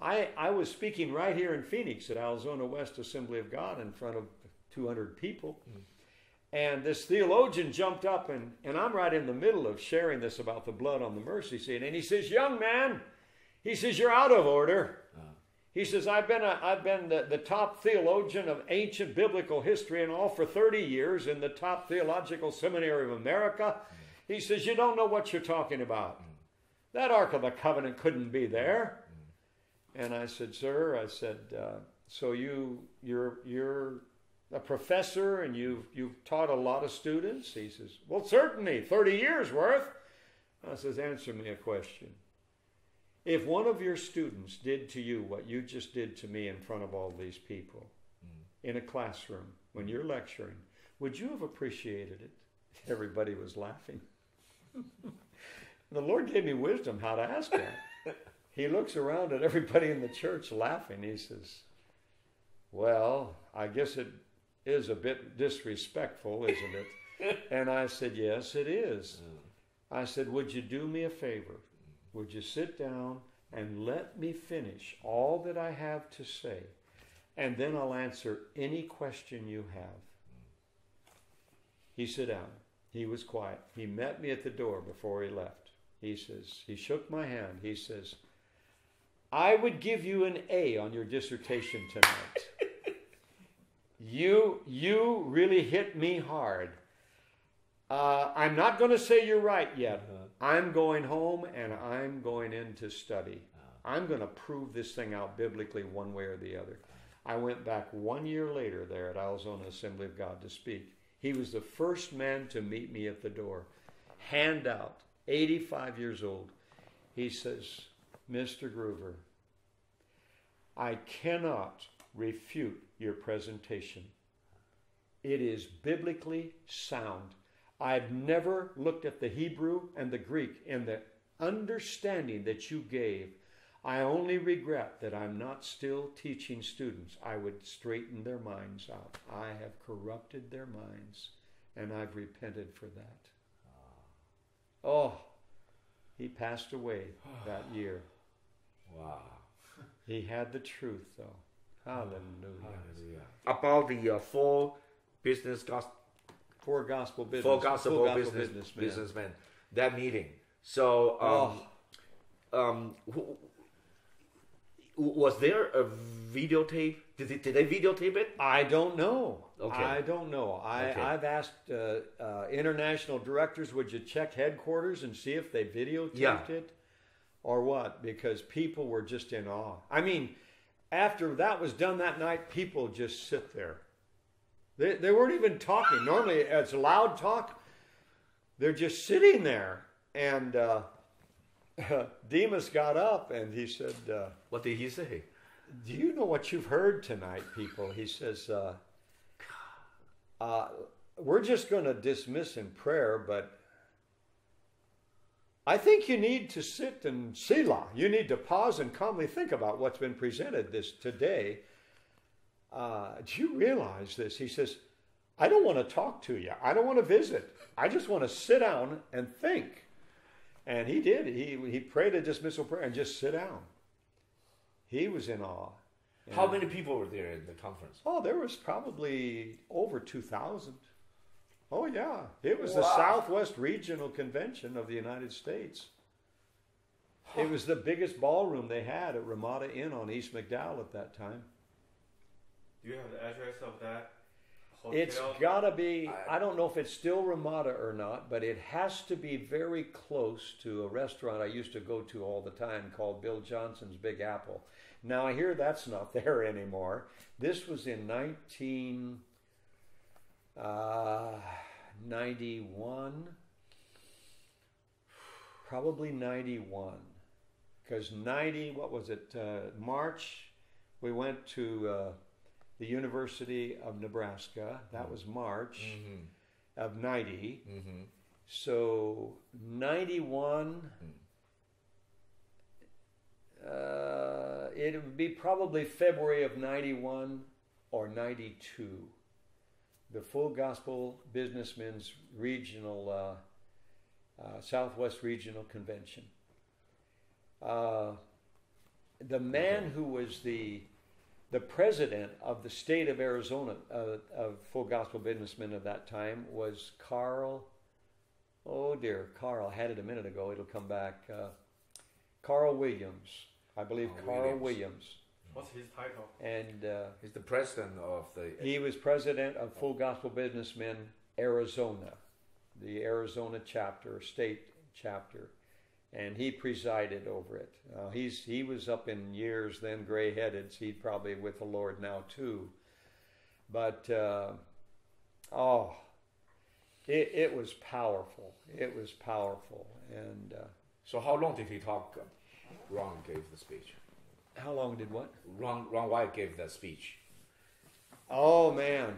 I was speaking right here in Phoenix at Arizona West Assembly of God in front of 200 people. And this theologian jumped up, and I'm right in the middle of sharing this about the blood on the mercy seat. And he says, young man, he says, you're out of order. He says, I've been the top theologian of ancient biblical history and all for 30 years in the top theological seminary of America. He says, you don't know what you're talking about. That Ark of the Covenant couldn't be there. And I said, sir, I said, so you're a professor and you've taught a lot of students? He says, well, certainly, 30 years worth. I says, answer me a question. If one of your students did to you what you just did to me in front of all these people in a classroom when you're lecturing, would you have appreciated it? Everybody was laughing. The Lord gave me wisdom how to ask that. He looks around at everybody in the church laughing. He says, well, I guess it is a bit disrespectful, isn't it? And I said, yes, it is. I said, would you do me a favor? Would you sit down and let me finish all that I have to say? And then I'll answer any question you have. He sat down. He was quiet. He met me at the door before he left. He says, he shook my hand. He says, I would give you an A on your dissertation tonight. You really hit me hard. I'm not going to say you're right yet. I'm going home and I'm going in to study. I'm going to prove this thing out biblically one way or the other. I went back 1 year later there at Arizona Assembly of God to speak. He was the first man to meet me at the door. Hand out, 85 years old. He says, Mr. Gruver, I cannot refute your presentation. It is biblically sound. I've never looked at the Hebrew and the Greek in the understanding that you gave. I only regret that I'm not still teaching students. I would straighten their minds out. I have corrupted their minds, and I've repented for that. Oh, he passed away that year. Wow. He had the truth, though. Hallelujah. About the four gospel businessmen. That meeting. So, was there a videotape? Did they videotape it? I don't know. Okay. I don't know. I've asked international directors, would you check headquarters and see if they videotaped it or what? Because people were just in awe. I mean, after that was done that night, people just sit there. They weren't even talking. Normally, it's loud talk. They're just sitting there. And Demas got up and he said, what did he say? Do you know what you've heard tonight, people? He says, we're just going to dismiss in prayer, but I think you need to sit and Selah. You need to pause and calmly think about what's been presented today. Do you realize this? He says, I don't want to talk to you. I don't want to visit. I just want to sit down and think. And he did. He prayed a dismissal prayer and just sit down. He was in awe. How many people were there in the conference? Oh, there was probably over 2,000. Oh, yeah. It was the Southwest Regional Convention of the United States. It was the biggest ballroom they had at Ramada Inn on East McDowell at that time. Do you have the address of that hotel? It's got to be, I don't know if it's still Ramada or not, but it has to be very close to a restaurant I used to go to all the time called Bill Johnson's Big Apple. Now I hear that's not there anymore. This was in 1991, probably 91, because March, we went to the University of Nebraska. That was March of 90. Mm-hmm. So 91, it would be probably February of 91 or 92. The Full Gospel Businessmen's Regional, Southwest Regional Convention. the man who was the president of the state of Arizona, of Full Gospel Businessmen of that time, was Carl. Oh dear, Carl. I had it a minute ago. It'll come back. Carl Williams. I believe Carl Williams. What's his title? And he's the president of the... He was president of Full Gospel Businessmen Arizona, the Arizona chapter, state chapter. And he presided over it. He was up in years then, gray-headed. So he's probably with the Lord now too. But, it was powerful. It was powerful. And so how long did he talk? Ron gave the speech. How long did what? Ron Wyatt gave that speech. Oh, man.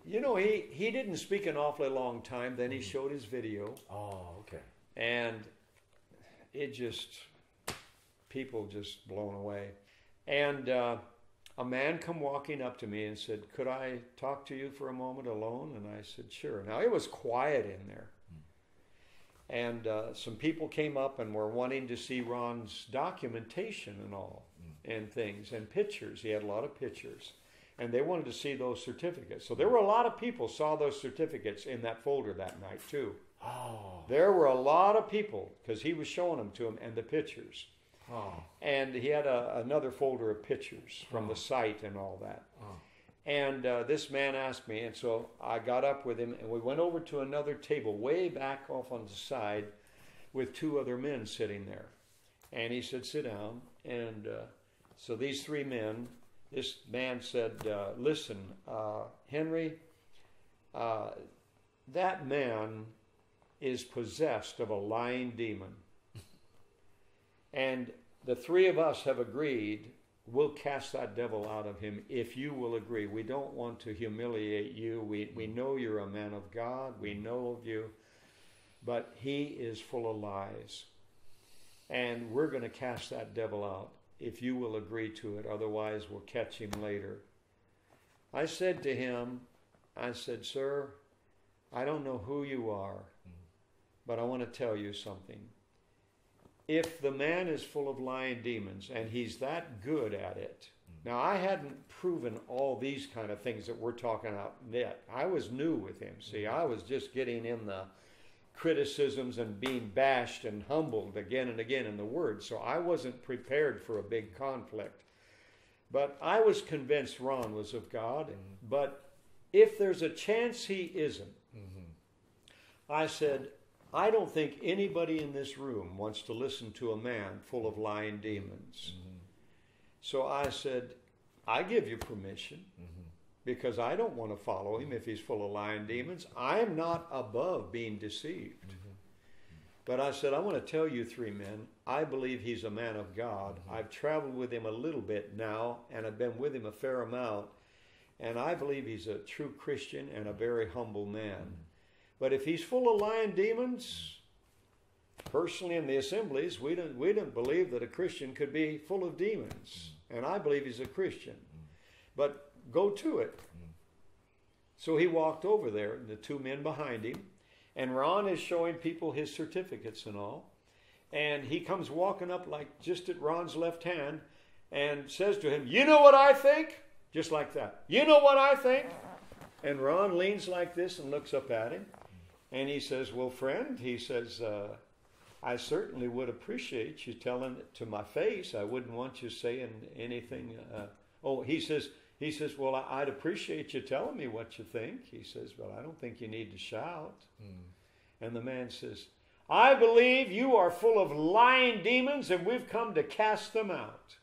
He didn't speak an awfully long time. Then he showed his video. Oh, okay. And it people just blown away. And a man come walking up to me and said, could I talk to you for a moment alone? And I said, sure. Now, it was quiet in there. And some people came up and were wanting to see Ron's documentation and all, and things, and pictures. He had a lot of pictures. And they wanted to see those certificates. So there were a lot of people saw those certificates in that folder that night, too. Oh. There were a lot of people, because he was showing them to them, and the pictures. Oh. And he had another folder of pictures from the site and all that. Oh. And this man asked me, and so I got up with him, and we went over to another table way back off on the side with two other men sitting there. And he said, sit down. And so these three men, this man said, listen, Henry, that man is possessed of a lying demon. And the three of us have agreed we'll cast that devil out of him if you will agree. We don't want to humiliate you. We know you're a man of God. We know of you. But he is full of lies. And we're going to cast that devil out if you will agree to it. Otherwise, we'll catch him later. I said to him, sir, I don't know who you are, but I want to tell you something. If the man is full of lying demons, and he's that good at it, now I hadn't proven all these kind of things that we're talking about yet. I was new with him. See, I was just getting in the criticisms and being bashed and humbled again and again in the Word, so I wasn't prepared for a big conflict. But I was convinced Ron was of God, but if there's a chance he isn't, I said, I don't think anybody in this room wants to listen to a man full of lying demons. So I said, I give you permission because I don't want to follow him if he's full of lying demons. I am not above being deceived. But I said, I want to tell you three men, I believe he's a man of God. I've traveled with him a little bit now, and I've been with him a fair amount, and I believe he's a true Christian and a very humble man. But if he's full of lying demons, personally in the assemblies, we don't believe that a Christian could be full of demons. And I believe he's a Christian. But go to it. So he walked over there, and the two men behind him, and Ron is showing people his certificates and all. And he comes walking up like just at Ron's left hand and says to him, you know what I think? Just like that. You know what I think? And Ron leans like this and looks up at him. And he says, well, friend, he says, I certainly would appreciate you telling it to my face. I wouldn't want you saying anything. He says, well, I'd appreciate you telling me what you think. He says, well, I don't think you need to shout. And the man says, I believe you are full of lying demons, and we've come to cast them out.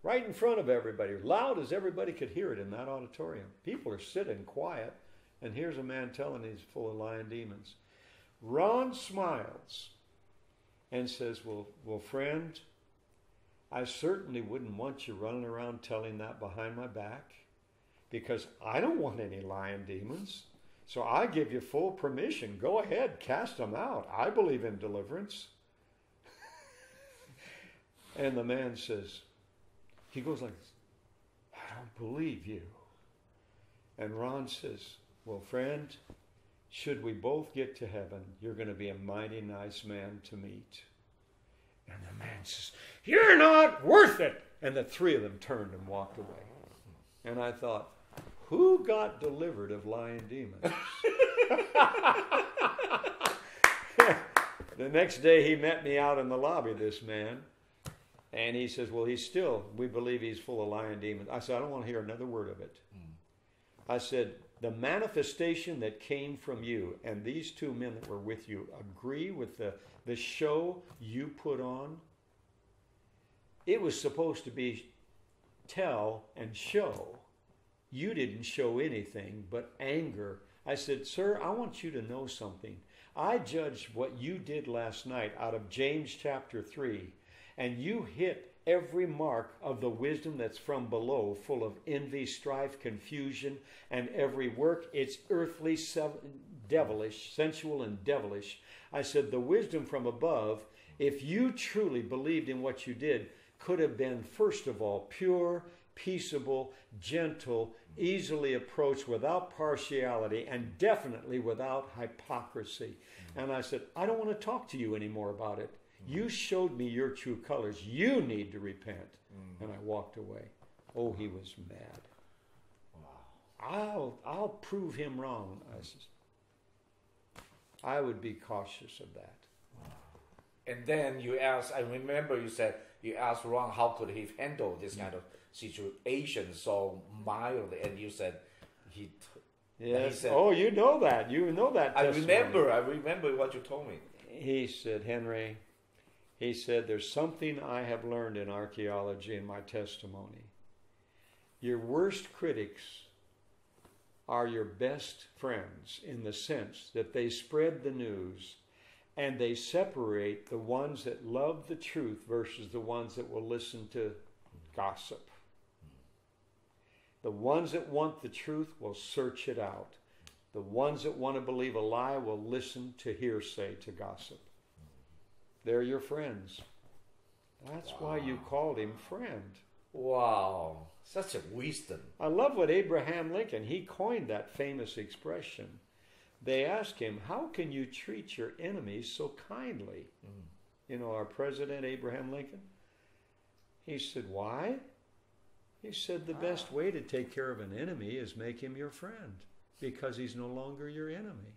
Right in front of everybody, loud as everybody could hear it in that auditorium. People are sitting quiet. And here's a man telling he's full of lying demons. Ron smiles and says, well, friend, I certainly wouldn't want you running around telling that behind my back because I don't want any lying demons. So I give you full permission. Go ahead, cast them out. I believe in deliverance. And the man says, he goes like this, I don't believe you. And Ron says, well, friend, should we both get to heaven, you're going to be a mighty nice man to meet. And the man says, "You're not worth it." And the three of them turned and walked away. And I thought, who got delivered of lying demons? The next day he met me out in the lobby, this man. And he says, well, we believe he's full of lying demons. I said, I don't want to hear another word of it. I said, the manifestation that came from you and these two men that were with you agree with the show you put on? It was supposed to be tell and show. You didn't show anything but anger. I said, sir, I want you to know something. I judged what you did last night out of James chapter 3, and you hit every mark of the wisdom that's from below, full of envy, strife, confusion, and every work. It's earthly, devilish, sensual and devilish. I said, the wisdom from above, if you truly believed in what you did, could have been, first of all, pure, peaceable, gentle, easily approached, without partiality, and definitely without hypocrisy. And I said, I don't want to talk to you anymore about it. You showed me your true colors. You need to repent. And I walked away. Oh, he was mad. Wow. I'll prove him wrong. I said, I would be cautious of that. And then you asked, I remember you said, you asked Ron how could he handle this kind of situation so mildly, and you said yes. He said, oh, you know that. You know that testimony. I remember what you told me. He said, Henry, he said, there's something I have learned in archaeology in my testimony. Your worst critics are your best friends in the sense that they spread the news and they separate the ones that love the truth versus the ones that will listen to gossip. The ones that want the truth will search it out. The ones that want to believe a lie will listen to hearsay, to gossip. They're your friends. That's why you called him friend. Wow. Such a wisdom. I love what Abraham Lincoln, he coined that famous expression. They asked him, how can you treat your enemies so kindly? You know, our president, Abraham Lincoln. He said, why? He said, the best way to take care of an enemy is make him your friend, because he's no longer your enemy.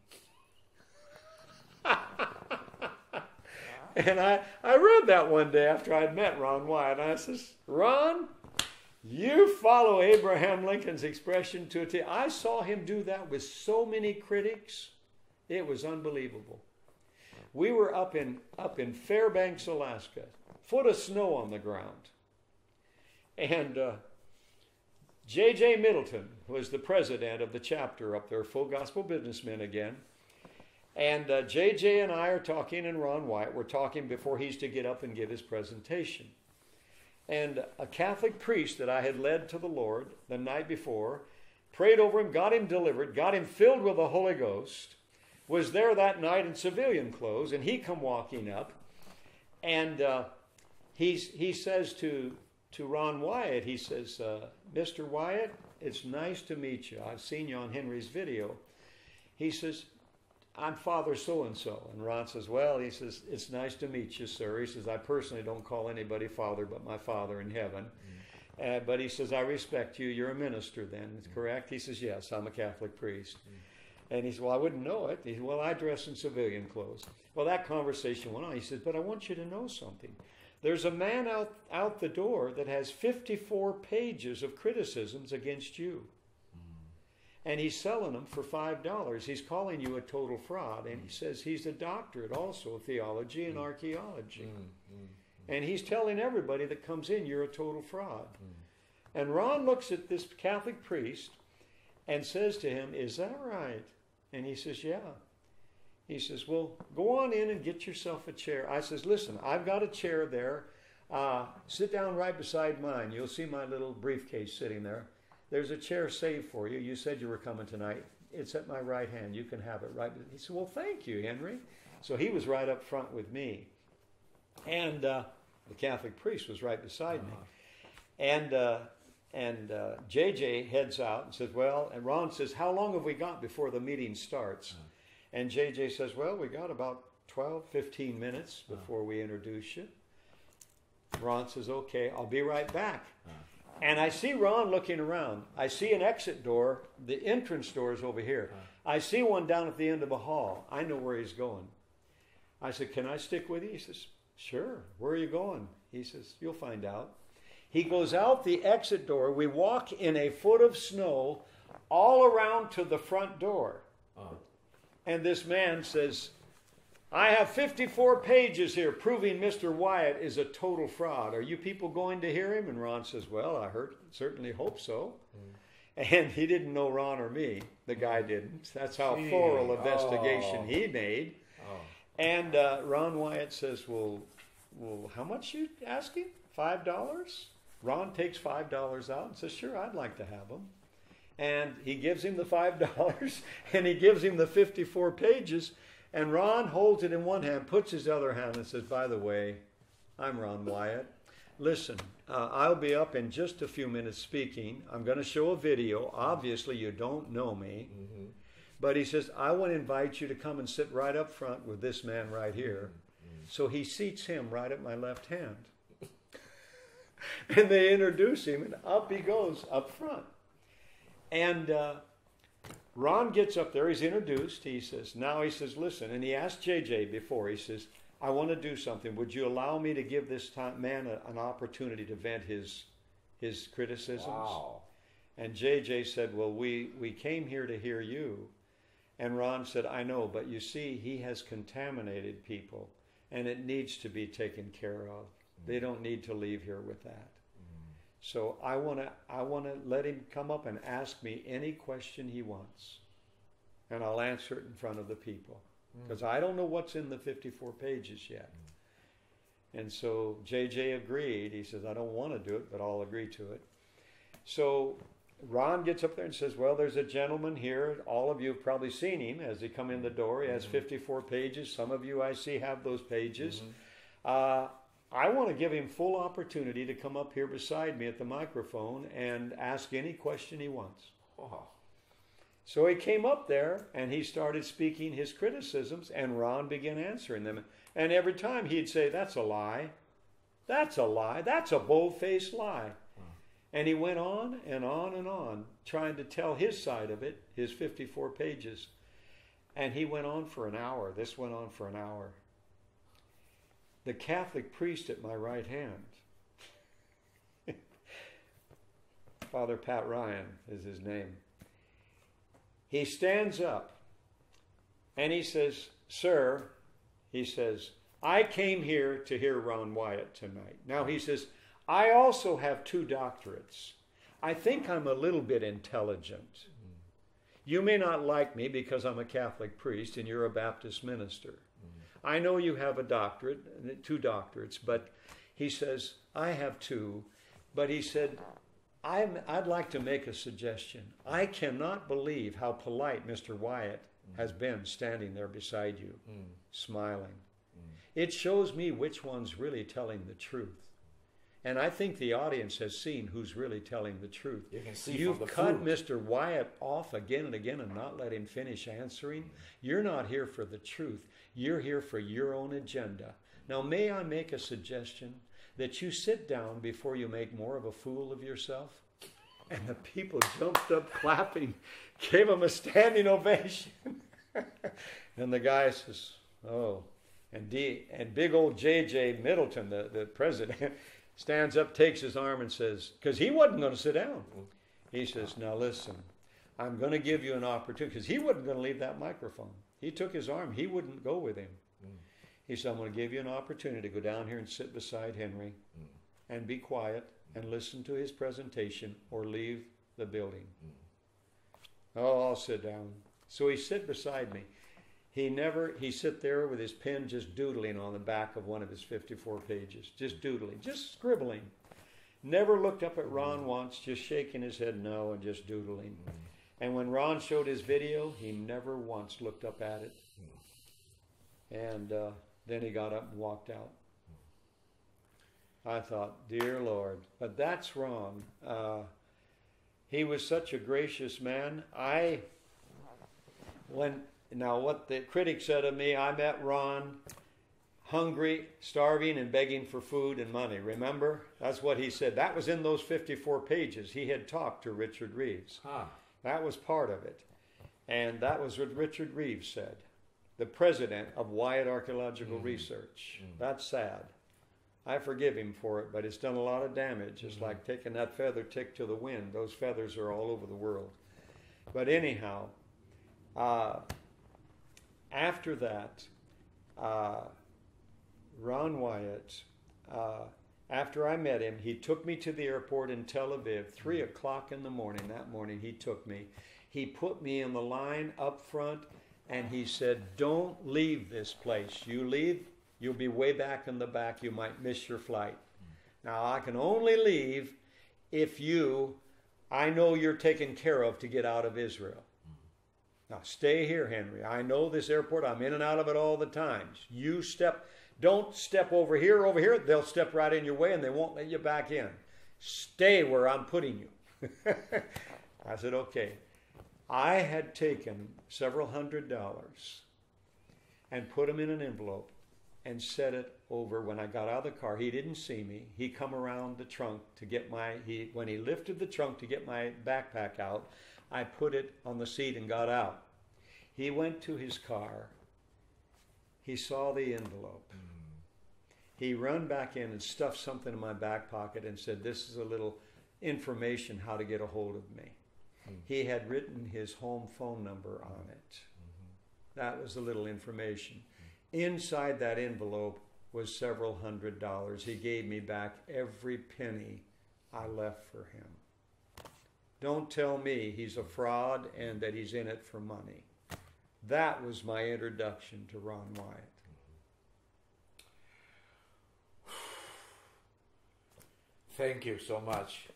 And I read that one day after I'd met Ron Wyatt, and I says, Ron, you follow Abraham Lincoln's expression to a T. I saw him do that with so many critics. It was unbelievable. We were up in Fairbanks, Alaska, foot of snow on the ground. And J.J. Middleton was the president of the chapter up there, Full Gospel Businessmen again. And J.J. and I are talking, and Ron Wyatt, we're talking before he's to get up and give his presentation. And a Catholic priest that I had led to the Lord the night before, prayed over him, got him delivered, got him filled with the Holy Ghost, was there that night in civilian clothes, and he come walking up, and he says to Ron Wyatt, he says, Mr. Wyatt, it's nice to meet you. I've seen you on Henry's video. He says, I'm Father so-and-so. And Ron says, well, he says, it's nice to meet you, sir. He says, I personally don't call anybody Father but my Father in heaven. But he says, I respect you. You're a minister then, correct? He says, yes, I'm a Catholic priest. And he said, well, I wouldn't know it. He said, well, I dress in civilian clothes. Well, that conversation went on. He said, but I want you to know something. There's a man out the door that has 54 pages of criticisms against you. And he's selling them for $5. He's calling you a total fraud. And he says he's a doctorate also of theology and archaeology. And he's telling everybody that comes in, you're a total fraud. And Ron looks at this Catholic priest and says to him, is that right? And he says, yeah. He says, well, go on in and get yourself a chair. I says, listen, I've got a chair there. Sit down right beside mine. You'll see my little briefcase sitting there. There's a chair saved for you. You said you were coming tonight. It's at my right hand. You can have it right. He said, well, thank you, Henry. So he was right up front with me. And the Catholic priest was right beside me. And JJ heads out and says, well, and Ron says, how long have we got before the meeting starts? And JJ says, well, we got about 12, 15 minutes before we introduce you. Ron says, okay, I'll be right back. And I see Ron looking around. I see an exit door. The entrance door is over here. I see one down at the end of a hall. I know where he's going. I said, can I stick with you? He says, sure. Where are you going? He says, you'll find out. He goes out the exit door. We walk in a foot of snow all around to the front door. And this man says, I have 54 pages here proving Mr. Wyatt is a total fraud. Are you people going to hear him? And Ron says, well, I certainly hope so. And he didn't know Ron or me. The guy didn't. That's how thorough investigation he made. And Ron Wyatt says, well, how much you asking? $5? Ron takes $5 out and says, sure, I'd like to have them. And he gives him the $5 and he gives him the 54 pages. And Ron holds it in one hand, puts his other hand and says, by the way, I'm Ron Wyatt. Listen, I'll be up in just a few minutes speaking. I'm going to show a video. Obviously, you don't know me. Mm-hmm. But he says, I want to invite you to come and sit right up front with this man right here. Mm-hmm. So he seats him right at my left hand. And they introduce him, and up he goes up front. And Ron gets up there, he's introduced, he says, listen, and he asked JJ before, he says, I want to do something. Would you allow me to give this man an opportunity to vent his criticisms? Wow. And JJ said, well, we came here to hear you. And Ron said, I know, but you see, he has contaminated people, and it needs to be taken care of. They don't need to leave here with that. So I want to let him come up and ask me any question he wants. And I'll answer it in front of the people. Because I don't know what's in the 54 pages yet. And so JJ agreed. He says, I don't want to do it, but I'll agree to it. So Ron gets up there and says, well, there's a gentleman here. All of you have probably seen him as he come in the door. He has 54 pages. Some of you I see have those pages. I want to give him full opportunity to come up here beside me at the microphone and ask any question he wants. Oh. So he came up there and he started speaking his criticisms, and Ron began answering them. And every time he'd say, that's a lie. That's a lie. That's a bold-faced lie. And he went on and on and on, trying to tell his side of it, his 54 pages. And he went on for an hour. This went on for an hour. The Catholic priest at my right hand, Father Pat Ryan is his name, he stands up and he says, sir, he says, I came here to hear Ron Wyatt tonight. Now he says, I also have 2 doctorates. I think I'm a little bit intelligent. You may not like me because I'm a Catholic priest and you're a Baptist minister. I know you have a doctorate, 2 doctorates, but he says, I have 2. But he said, I'd like to make a suggestion. I cannot believe how polite Mr. Wyatt has been standing there beside you, smiling. It shows me which one's really telling the truth. And I think the audience has seen who's really telling the truth. You can see You've from the cut fruit. Mr. Wyatt off again and again and not let him finish answering. You're not here for the truth. You're here for your own agenda. Now, may I make a suggestion that you sit down before you make more of a fool of yourself? And the people jumped up clapping, gave him a standing ovation. And the guy says, oh, and big old J.J. Middleton, the president, stands up, takes his arm and says, because he wasn't going to sit down. He says, now listen, I'm going to give you an opportunity, because he wasn't going to leave that microphone. He took his arm. He wouldn't go with him. He said, I'm going to give you an opportunity to go down here and sit beside Henry and be quiet and listen to his presentation or leave the building. Oh, I'll sit down. So he sit beside me. He sit there with his pen just doodling on the back of one of his 54 pages, just doodling, just scribbling. Never looked up at Ron once, just shaking his head no and just doodling. And when Ron showed his video, he never once looked up at it. And then he got up and walked out. I thought, dear Lord, but that's wrong. He was such a gracious man. Now what the critics said of me, I met Ron hungry, starving, and begging for food and money. Remember? That's what he said. That was in those 54 pages. He had talked to Richard Reeves. Huh. That was part of it. And that was what Richard Reeves said, the president of Wyatt Archaeological Research. That's sad. I forgive him for it, but it's done a lot of damage. It's like taking that feather tick to the wind. Those feathers are all over the world. But anyhow, after that, Ron Wyatt, after I met him, he took me to the airport in Tel Aviv, 3 o'clock in the morning. That morning he took me. He put me in the line up front, and he said, don't leave this place. You leave, you'll be way back in the back. You might miss your flight. Now, I can only leave if I know you're taken care of to get out of Israel. Now, stay here, Henry. I know this airport. I'm in and out of it all the time. Don't step over here. They'll step right in your way, and they won't let you back in. Stay where I'm putting you. I said, okay. I had taken several $100s and put them in an envelope and set it over. When I got out of the car, he didn't see me. He come around the trunk to get when he lifted the trunk to get my backpack out, I put it on the seat and got out. He went to his car. He saw the envelope. He run back in and stuffed something in my back pocket and said, this is a little information how to get a hold of me. He had written his home phone number on it. That was a little information. Inside that envelope was several $100s. He gave me back every penny I left for him. Don't tell me he's a fraud and that he's in it for money. That was my introduction to Ron Wyatt. Thank you so much.